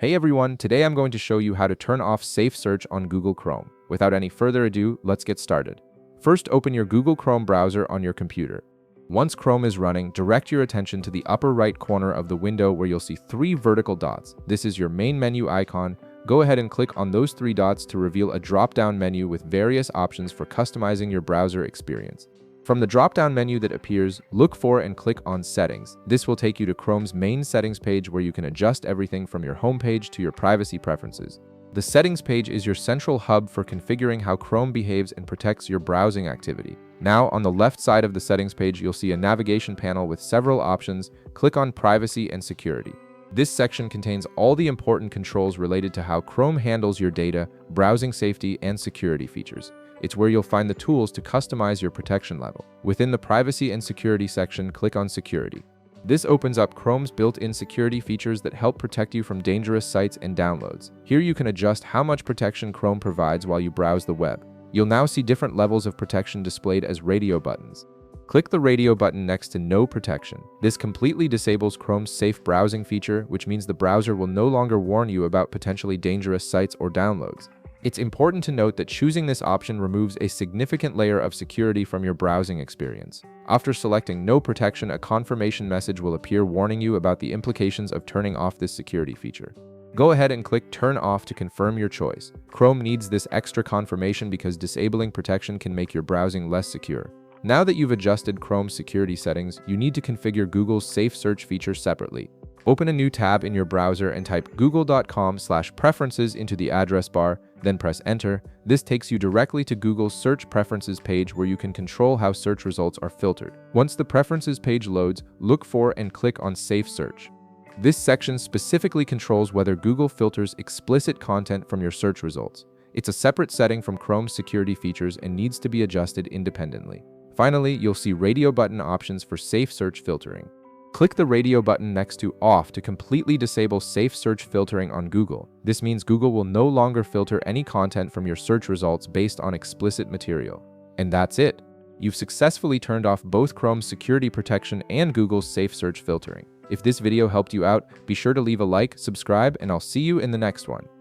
Hey everyone, today I'm going to show you how to turn off Safe Search on Google Chrome. Without any further ado, let's get started. First, open your Google Chrome browser on your computer. Once Chrome is running, direct your attention to the upper right corner of the window where you'll see three vertical dots. This is your main menu icon. Go ahead and click on those three dots to reveal a drop-down menu with various options for customizing your browser experience. From the drop-down menu that appears, look for and click on Settings. This will take you to Chrome's main settings page where you can adjust everything from your home page to your privacy preferences. The settings page is your central hub for configuring how Chrome behaves and protects your browsing activity. Now, on the left side of the settings page, you'll see a navigation panel with several options. Click on Privacy and Security. This section contains all the important controls related to how Chrome handles your data, browsing safety, and security features. It's where you'll find the tools to customize your protection level. Within the Privacy and Security section, click on Security. This opens up Chrome's built-in security features that help protect you from dangerous sites and downloads. Here you can adjust how much protection Chrome provides while you browse the web. You'll now see different levels of protection displayed as radio buttons. Click the radio button next to No Protection. This completely disables Chrome's safe browsing feature, which means the browser will no longer warn you about potentially dangerous sites or downloads. It's important to note that choosing this option removes a significant layer of security from your browsing experience. After selecting No Protection, a confirmation message will appear warning you about the implications of turning off this security feature. Go ahead and click Turn Off to confirm your choice. Chrome needs this extra confirmation because disabling protection can make your browsing less secure. Now that you've adjusted Chrome's security settings, you need to configure Google's Safe Search feature separately. Open a new tab in your browser and type google.com/preferences into the address bar, then press Enter. This takes you directly to Google's Search Preferences page where you can control how search results are filtered. Once the Preferences page loads, look for and click on Safe Search. This section specifically controls whether Google filters explicit content from your search results. It's a separate setting from Chrome's security features and needs to be adjusted independently. Finally, you'll see radio button options for Safe Search filtering. Click the radio button next to Off to completely disable Safe Search filtering on Google. This means Google will no longer filter any content from your search results based on explicit material. And that's it. You've successfully turned off both Chrome's security protection and Google's Safe Search filtering. If this video helped you out, be sure to leave a like, subscribe, and I'll see you in the next one.